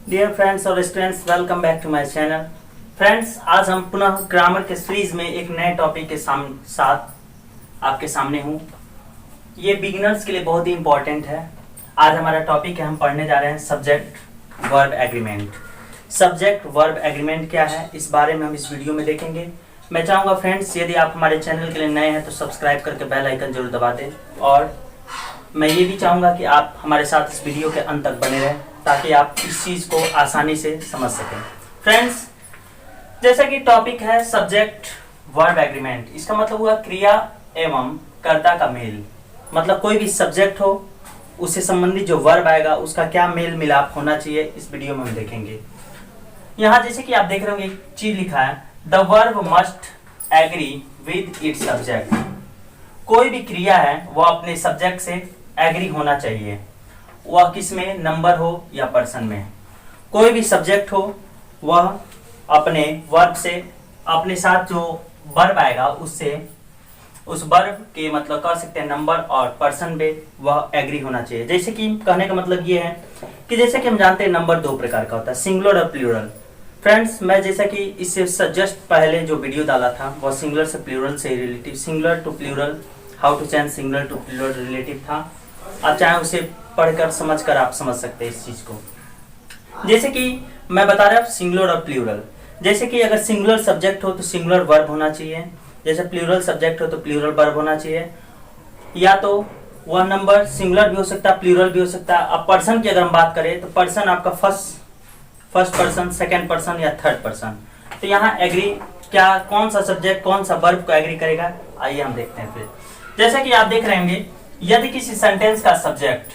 Dear friends और students, welcome back to my channel. Friends, आज हम पुनः ग्रामर के सीरीज में एक नए टॉपिक के साथ आपके सामने हूँ। ये बिगिनर्स के लिए बहुत ही इंपॉर्टेंट है। आज हमारा टॉपिक है, हम पढ़ने जा रहे हैं subject verb agreement. Subject verb agreement क्या है, इस बारे में हम इस वीडियो में देखेंगे। मैं चाहूँगा फ्रेंड्स, यदि आप हमारे चैनल के लिए नए हैं तो सब्सक्राइब करके बेल आइकन जरूर दबा दें, और मैं ये भी चाहूँगा कि आप हमारे साथ इस वीडियो के अंत तक बने रहें ताकि आप इस चीज़ को आसानी से समझ सकें। फ्रेंड्स, जैसा कि टॉपिक है सब्जेक्ट वर्ब एग्रीमेंट, इसका मतलब हुआ क्रिया एवं कर्ता का मेल। मतलब कोई भी सब्जेक्ट हो, उससे संबंधित जो वर्ब आएगा उसका क्या मेल मिलाप होना चाहिए, इस वीडियो में हम देखेंगे। यहाँ जैसे कि आप देख रहे होंगे, एक चीज लिखा है, the verb must agree with its subject. कोई भी क्रिया है वह अपने सब्जेक्ट से एग्री होना चाहिए, वह किस में, नंबर हो या पर्सन में। कोई भी सब्जेक्ट हो वह अपने वर्ब से, अपने साथ जो वर्ब आएगा उससे, उस वर्ब के मतलब कह सकते हैं नंबर और पर्सन पे वह एग्री होना चाहिए। जैसे कि कहने का मतलब ये है कि जैसे कि हम जानते हैं नंबर दो प्रकार का होता है, सिंगुलर और प्लूरल। फ्रेंड्स, मैं जैसा कि इससे जस्ट पहले जो वीडियो डाला था वह सिंगुलर से प्लूरल से relative, singular to plural, how to change singular to plural relative था। आप चाहे उसे पढ़कर समझकर आप समझ सकते हैं इस चीज को। जैसे कि मैं बता रहा हूँ सिंगुलर और प्लूरल। जैसे कि अगर सिंगुलर सब्जेक्ट हो तो सिंगुलर वर्ब होना चाहिए, जैसे प्लूरल सब्जेक्ट हो तो प्लूरल वर्ब होना चाहिए। या तो वह नंबर सिंगुलर भी हो सकता है, प्लूरल भी हो सकता है। अब पर्सन की अगर हम बात करें तो पर्सन आपका फर्स्ट पर्सन, सेकेंड पर्सन या थर्ड पर्सन। तो यहाँ एग्री क्या, कौन सा सब्जेक्ट कौन सा वर्ब को एग्री करेगा, आइए हम देखते हैं। फिर जैसा कि आप देख रहे होंगे, यदि किसी सेंटेंस का सब्जेक्ट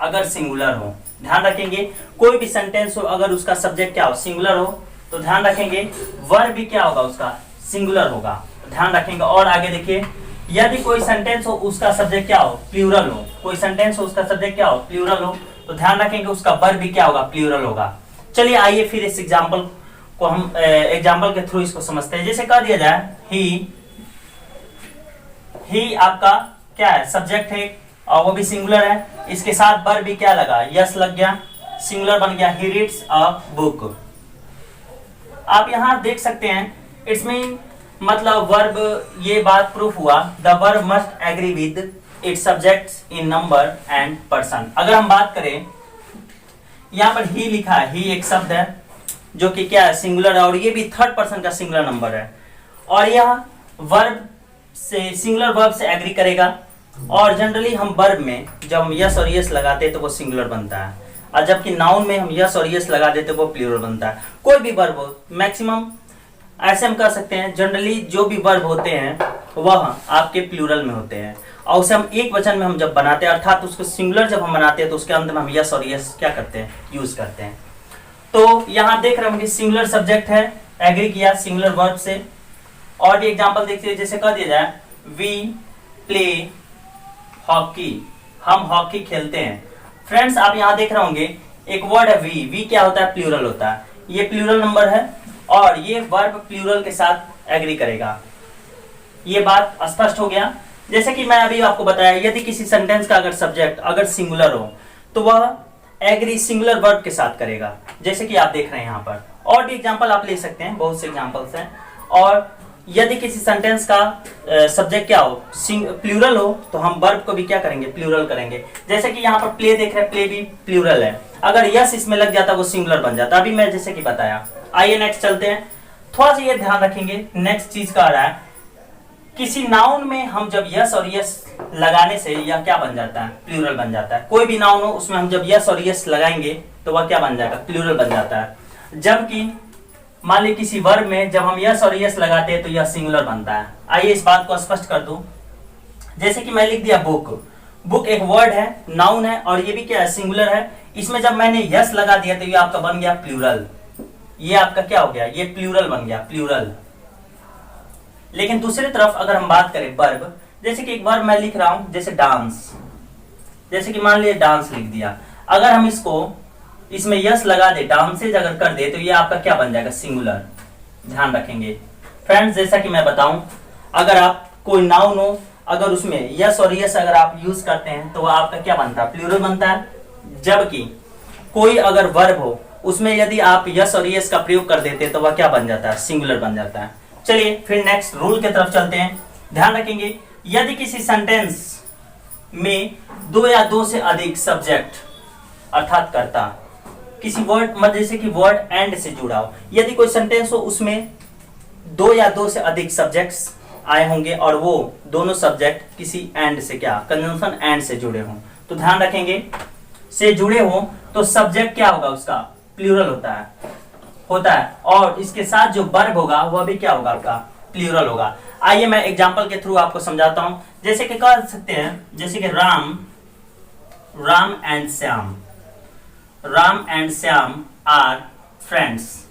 अगर सिंगुलर हो, ध्यान रखेंगे, कोई भी सेंटेंस हो अगर उसका सब्जेक्ट क्या हो, सिंगुलर हो, तो ध्यान रखेंगे वर्ब भी क्या होगा, उसका सिंगुलर होगा, ध्यान रखेंगे। और आगे देखिए, यदि कोई सेंटेंस हो उसका सब्जेक्ट क्या हो, प्लूरल हो, कोई सेंटेंस हो उसका सब्जेक्ट क्या हो, प्लूरल हो, तो ध्यान रखेंगे उसका वर्ब भी क्या होगा, प्लूरल होगा। चलिए आइए फिर इस एग्जाम्पल को हम एग्जाम्पल के थ्रू इसको समझते हैं। जैसे कह दिया जाए ही आपका क्या है, सब्जेक्ट है और वो भी सिंगुलर है, इसके साथ वर्ब भी क्या लगा, यस लग गया, सिंगुलर बन गया, ही रीड्स अ बुक। आप यहाँ देख सकते हैं, इट्स मीन मतलब वर्ब, ये बात प्रूफ हुआ, the verb must agree with its subjects in number and person. अगर हम बात करें, यहाँ पर ही लिखा है, ही एक शब्द है जो कि क्या है, सिंगुलर है, और ये भी थर्ड पर्सन का सिंगुलर नंबर है, और यह वर्ब से, सिंगुलर वर्ब से एग्री करेगा। और जनरली हम वर्ब में जब हम यस और यस लगाते हैं तो वो सिंगुलर बनता है, और जबकि नाउन में हम यस और यस लगा देते तो वो प्लूरल बनता है। कोई भी वर्ब हो, मैक्सिमम ऐसे हम कह सकते हैं, जनरली जो भी वर्ब होते हैं वह आपके प्लूरल में होते हैं, और उसे हम एक वचन में हम जब बनाते हैं, अर्थात उसको सिंगुलर जब हम बनाते हैं तो उसके अंत में हम यस और यस क्या करते हैं, यूज करते हैं। तो यहाँ देख रहे होंगे सिंगुलर सब्जेक्ट है, एग्री किया सिंगुलर वर्ब से। और भी एग्जाम्पल देखते हैं, जैसे कह दिया जाए, वी प्ले हॉकी, हम हॉकी खेलते हैं। फ्रेंड्स, आप यहाँ देख रहे होंगे एक वर्ड है वी क्या होता है, प्लूरल होता है, ये प्लूरल नंबर है और ये वर्ब प्लूरल के साथ एग्री करेगा। ये बात स्पष्ट हो गया। जैसे कि मैं अभी आपको बताया, यदि किसी सेंटेंस का अगर सब्जेक्ट अगर सिंगुलर हो तो वह एग्री सिंगुलर वर्ब के साथ करेगा, जैसे कि आप देख रहे हैं यहाँ पर। और भी एग्जाम्पल आप ले सकते हैं, बहुत से एग्जाम्पल्स हैं। और यदि किसी सेंटेंस का सब्जेक्ट क्या हो, प्लूरल हो, तो हम वर्ब को भी क्या करेंगे, प्लूरल करेंगे। जैसे कि यहाँ पर प्ले देख रहे हैं, प्ले भी प्लूरल है, अगर यस इसमें लग जाता वो सिंगुलर बन जाता, अभी मैं जैसे कि बताया। आइए नेक्स्ट चलते हैं। थोड़ा सा ये ध्यान रखेंगे, नेक्स्ट चीज का आ रहा है, किसी नाउन में हम जब यस और यस लगाने से यह क्या बन जाता है, प्लूरल बन जाता है। कोई भी नाउन हो उसमें हम जब यस और यस लगाएंगे तो वह क्या बन जाएगा, प्लूरल बन जाता है। जबकि मान लीजिए किसी वर्ब में जब हम यस और यस लगाते हैं तो यह सिंगुलर बनता है। आइए इस बात को स्पष्ट कर दूं। जैसे कि मैं लिख दिया बुक, बुक एक वर्ड है, नाउन है, और ये भी क्या है, सिंगुलर है। इसमें जब मैंने यस लगा दिया तो ये आपका बन गया प्लूरल, ये आपका क्या हो गया, ये प्लूरल बन गया, प्लूरल। लेकिन दूसरी तरफ अगर हम बात करें वर्ब, जैसे कि एक वर्ब मैं लिख रहा हूं, जैसे डांस, जैसे कि मान लीजिए डांस लिख दिया, अगर हम इसमें यस लगा दे, डांसेज अगर कर दे, तो ये आपका क्या बन जाएगा, सिंगुलर। ध्यान रखेंगे फ्रेंड्स, जैसा कि मैं बताऊं, अगर आप कोई नाउन हो, अगर उसमें यस और यस अगर आप यूज करते हैं तो वह आपका क्या बनता है, प्लूरल बनता है। जबकि कोई अगर वर्ब हो उसमें यदि आप यस और यस का प्रयोग कर देते तो वह क्या बन जाता है, सिंगुलर बन जाता है। चलिए फिर नेक्स्ट रूल की तरफ चलते हैं। ध्यान रखेंगे यदि किसी सेंटेंस में दो या दो से अधिक सब्जेक्ट अर्थात कर्ता किसी वर्ड मतलब जैसे कि वर्ड एंड से जुड़ा हो, यदि कोई सेंटेंस हो उसमें दो या दो से अधिक सब्जेक्ट्स आए होंगे और वो दोनों सब्जेक्ट किसी एंड से क्या कंजंक्शन एंड से जुड़े हों, तो ध्यान रखेंगे से जुड़े हों तो सब्जेक्ट क्या होगा, उसका प्लूरल होता है और इसके साथ जो वर्ब होगा वह भी क्या होगा, आपका प्लूरल होगा। आइए मैं एग्जांपल के थ्रू आपको समझाता हूं। जैसे कि कह सकते हैं जैसे कि Ram and Shyam are friends.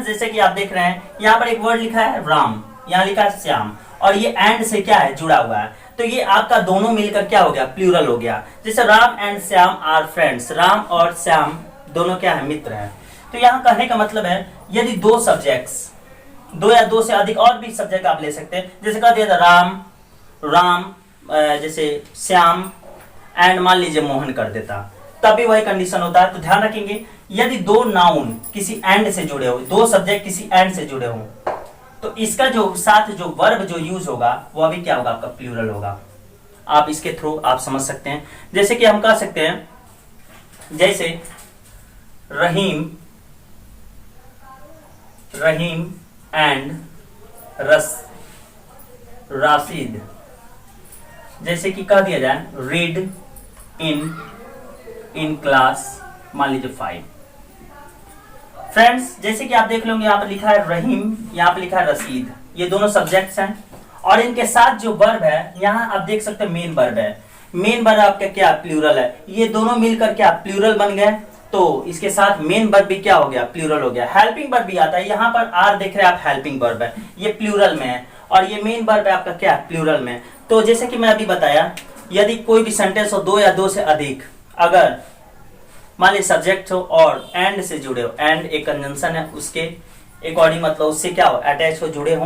जैसे कि आप देख रहे हैं यहाँ पर एक वर्ड लिखा है राम, यहाँ लिखा है श्याम और ये एंड से क्या है, जुड़ा हुआ है, तो ये आपका दोनों मिलकर क्या हो गया, प्लूरल हो गया। जैसे Ram and Shyam are friends, Ram और श्याम दोनों क्या है, मित्र हैं। तो यहाँ कहने का मतलब है यदि दो सब्जेक्ट्स, दो या दो से अधिक और भी सब्जेक्ट आप ले सकते हैं, जैसे कह दिया था राम जैसे श्याम एंड मान लीजिए मोहन कर देता, तब भी वही कंडीशन होता है। तो ध्यान रखेंगे यदि दो नाउन किसी एंड से जुड़े हो, दो सब्जेक्ट किसी एंड से जुड़े हो, तो इसका जो साथ जो वर्ब जो यूज होगा वह भी क्या होगा, आपका प्लूरल होगा। आप इसके थ्रू आप समझ सकते हैं। जैसे कि हम कह सकते हैं जैसे रहीम एंड राशिद, जैसे कि कह दिया जाए रीड इन क्लास मान लीजिए 5। फ्रेंड्स जैसे कि आप देख लोगे यहाँ पर लिखा है रहीम, यहाँ पर लिखा है रशीद, ये दोनों सब्जेक्ट्स हैं और इनके साथ जो वर्ब है यहाँ आप देख सकते हैं मेन वर्ब है। मेन वर्ब आपका क्या प्लूरल है, ये दोनों मिलकर क्या प्लूरल बन गए, तो इसके साथ मेन वर्ब भी क्या हो गया, प्लूरल हो गया। हेल्पिंग वर्ब भी आता है, यहाँ पर आर देख रहे हैं आप, हेल्पिंग वर्ब है, ये प्लूरल में है और ये मेन वर्ब है आपका क्या प्लूरल में। तो जैसे कि मैं अभी बताया यदि कोई भी सेंटेंस हो दो या दो से अधिक, अगर मान लीजिए सब्जेक्ट हो और एंड से जुड़े हो, एंड एक कंजंक्शन है उसके अकॉर्डिंग मतलब उससे क्या हो अटैच हो, जुड़े हो,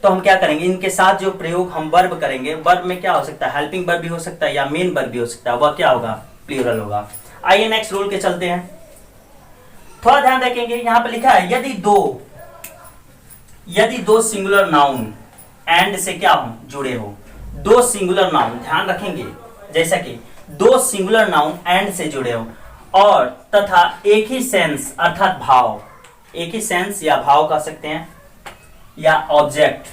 तो हम क्या करेंगे इनके साथ जो प्रयोग हम वर्ब करेंगे, वर्ब में क्या हो सकता है, हेल्पिंग वर्ब भी हो सकता है या मेन वर्ब भी हो सकता है, वह क्या होगा, प्लूरल होगा। आइए नेक्स्ट रूल के चलते हैं। थोड़ा ध्यान रखेंगे यहाँ पर लिखा है यदि दो सिंगुलर नाउन एंड से क्या हो, जुड़े हो, दो सिंगुलर नाउन, ध्यान रखेंगे जैसा कि दो सिंगुलर नाउन एंड से जुड़े हो और तथा एक ही सेंस अर्थात भाव, एक ही सेंस या भाव कह सकते हैं या ऑब्जेक्ट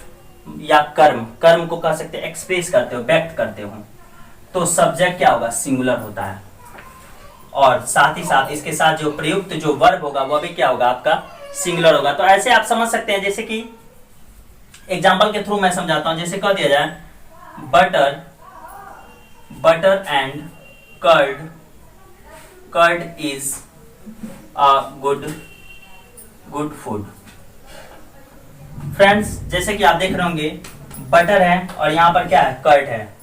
या कर्म को कह सकते हैं, एक्सप्रेस करते हो, व्यक्त करते हो, तो सब्जेक्ट क्या होगा, सिंगुलर होता है और साथ ही साथ इसके साथ जो प्रयुक्त जो वर्ब होगा वह भी क्या होगा, आपका सिंगुलर होगा। तो ऐसे आप समझ सकते हैं, जैसे कि एग्जाम्पल के थ्रू मैं समझाता हूं। जैसे कह दिया जाए butter and curd is a good food. Friends जैसे कि आप देख रहे होंगे बटर है और यहाँ पर क्या है, कर्ड है,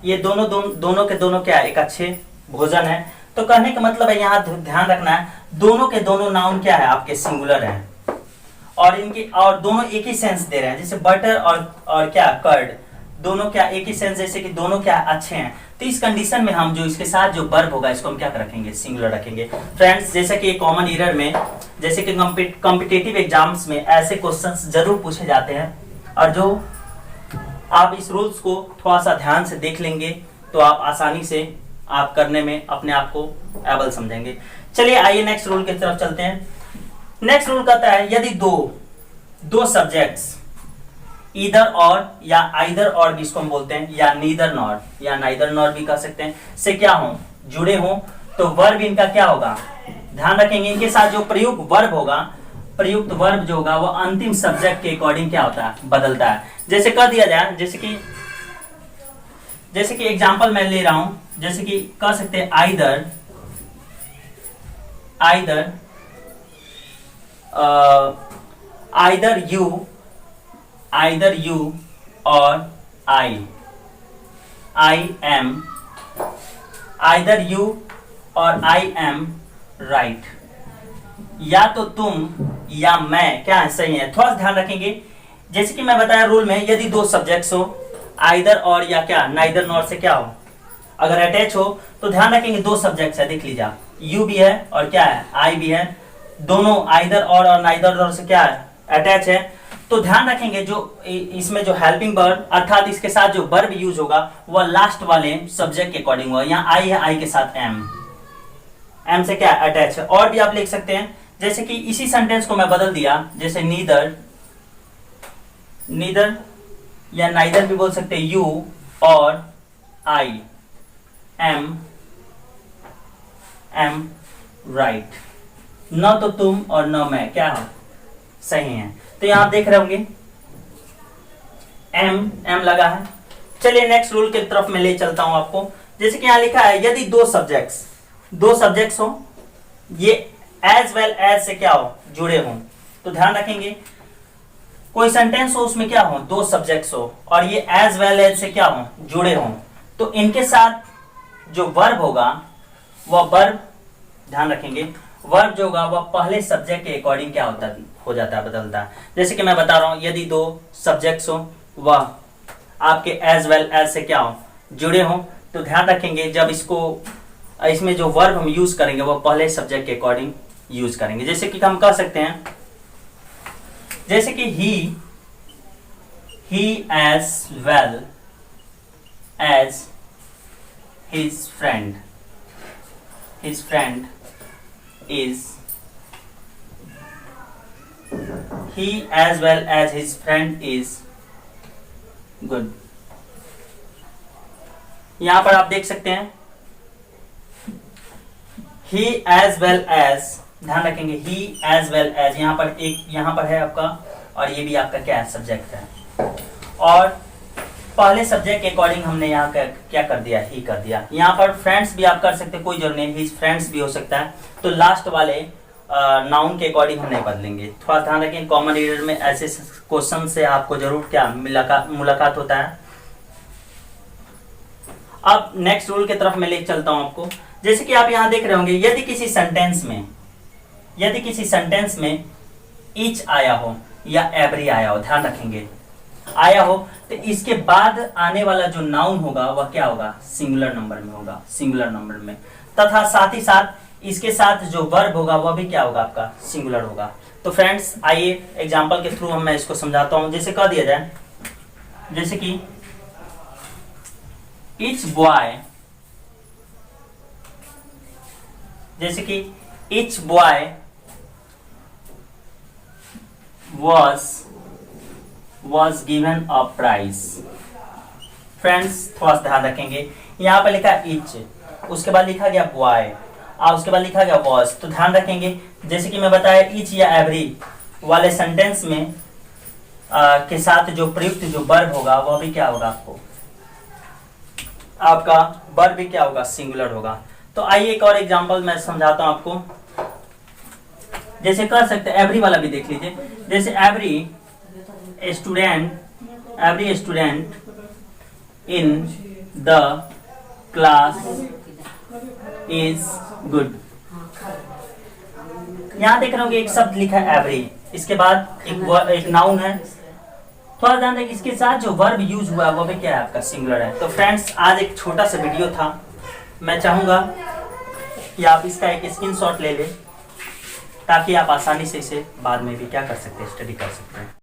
ये दोनों के दोनों क्या है, एक अच्छे भोजन है। तो कहने का मतलब है यहाँ ध्यान रखना है दोनों के दोनों नाउन क्या है, आपके सिंगुलर हैं और इनके और दोनों एक ही सेंस दे रहे हैं। जैसे बटर और क्या कर्ड दोनों क्या एक ही सेंस, जैसे कि दोनों क्या अच्छे हैं। तो इस कंडीशन में हम जो इसके साथ जो वर्ब होगा इसको हम क्या रखेंगे, सिंगुलर रखेंगे। फ्रेंड्स जैसे कि कॉमन एरर में जैसे कि कॉम्पिटिटिव एग्जाम्स में ऐसे क्वेश्चंस जरूर पूछे जाते हैं और जो आप इस रूल्स को थोड़ा सा ध्यान से देख लेंगे तो आप आसानी से आप करने में अपने आप को एबल समझेंगे। चलिए आइए नेक्स्ट रूल की तरफ चलते हैं। नेक्स्ट रूल कहता है यदि दो सब्जेक्ट्स ईदर और या आइदर और भी इसको हम बोलते हैं या नीदर नॉर या नाइदर नॉर भी कह सकते हैं, से क्या हो, जुड़े हो, तो वर्ब इनका क्या होगा, ध्यान रखेंगे इनके साथ जो प्रयुक्त वर्ब होगा, प्रयुक्त वर्ब जो होगा वो अंतिम सब्जेक्ट के अकॉर्डिंग क्या होता है, बदलता है। जैसे कह दिया जाए जैसे कि एग्जांपल मैं ले रहा हूं, जैसे कि कह सकते हैं आइदर यू और आई एम राइट, या तो तुम या मैं क्या है, सही है। थोड़ा सा ध्यान रखेंगे जैसे कि मैं बताया रूल में यदि दो सब्जेक्ट्स हो आइदर और या क्या नाइदर नॉर से क्या हो, अगर अटैच हो तो ध्यान रखेंगे दो सब्जेक्ट्स है, देख लीजिए आप, यू भी है और क्या है आई भी है, दोनों आइदर और नाइदर और से क्या है अटैच है। तो ध्यान रखेंगे जो इसमें जो हेल्पिंग वर्ब अर्थात इसके साथ जो वर्ब यूज होगा वह लास्ट वाले सब्जेक्ट के अकॉर्डिंग होगा। यहाँ आई है, आई के साथ एम से क्या अटैच है। और भी आप लिख सकते हैं, जैसे कि इसी सेंटेंस को मैं बदल दिया, जैसे नीदर या नाइदर भी बोल सकते हैं, यू और आई एम राइट, न तो तुम और न मैं क्या हो सही है। तो यहां आप देख रहे होंगे एम लगा है। चलिए नेक्स्ट रूल की तरफ मैं ले चलता हूं आपको। जैसे कि यहां लिखा है यदि दो सब्जेक्ट्स हो, ये एज वेल एज से क्या हो जुड़े हों, तो ध्यान रखेंगे कोई सेंटेंस हो उसमें क्या हो दो सब्जेक्ट्स हो और ये एज वेल एज से क्या हो जुड़े हों, तो इनके साथ जो वर्ब होगा वह वर्ब, ध्यान रखेंगे वर्ब जो होगा वह पहले सब्जेक्ट के अकॉर्डिंग क्या हो जाता है बदलता है। जैसे कि मैं बता रहा हूं यदि दो सब्जेक्ट्स हो वह आपके एज वेल एज से क्या हो जुड़े हों, तो ध्यान रखेंगे जब इसमें जो वर्ब हम यूज करेंगे वह पहले सब्जेक्ट के अकॉर्डिंग यूज करेंगे। जैसे कि हम कह सकते हैं, जैसे कि he as well as his friend is he as well as his friend is good। यहां पर आप देख सकते हैं he as well as, ध्यान रखेंगे he as well as यहां पर है आपका और ये भी आपका क्या है सब्जेक्ट है, और पहले सब्जेक्ट के अकॉर्डिंग हमने यहाँ क्या कर दिया ही कर दिया। यहाँ पर फ्रेंड्स भी आप कर सकते हैं, कोई जरूरी नहीं, हिज फ्रेंड्स भी हो सकता है, तो लास्ट वाले नाउन के अकॉर्डिंग हम नहीं बदलेंगे। थोड़ा ध्यान रखें, कॉमन रीडर में ऐसे क्वेश्चन से आपको जरूर क्या मुलाकात होता है। अब नेक्स्ट रूल की तरफ मैं ले चलता हूं आपको। जैसे कि आप यहाँ देख रहे होंगे यदि किसी सेंटेंस में ईच आया हो या एवरी आया हो, ध्यान रखेंगे आया हो, तो इसके बाद आने वाला जो नाउन होगा वह क्या होगा सिंगुलर नंबर में, तथा साथ ही साथ इसके साथ जो वर्ब होगा वह भी क्या होगा आपका सिंगुलर होगा। तो फ्रेंड्स आइए एग्जांपल के थ्रू मैं इसको समझाता हूं। जैसे कह दिया जाए, जैसे कि each boy was given a prize। Friends थोड़ा सा ध्यान रखेंगे, यहाँ पर लिखा each, उसके बाद लिखा गया बॉय और उसके बाद लिखा गया was, तो ध्यान रखेंगे जैसे कि मैं बताया each या every वाले सेंटेंस में के साथ जो प्रयुक्त जो वर्ब होगा वह भी क्या होगा आपका वर्ब भी क्या होगा सिंगुलर होगा। तो आइए एक और एग्जांपल मैं समझाता हूं आपको। जैसे कर सकते एवरी वाला भी देख लीजिए, जैसे every student in the class is good. यहां देख रहे हो कि एक शब्द लिखा है एवरी, इसके बाद एक नाउन है, थोड़ा ध्यान दें इसके साथ जो वर्ब यूज हुआ वो भी क्या है आपका सिंगुलर है। तो फ्रेंड्स आज एक छोटा सा वीडियो था, मैं चाहूंगा कि आप इसका एक स्क्रीनशॉट ले लें ताकि आप आसानी से इसे बाद में भी क्या कर सकते हैं स्टडी कर सकते हैं।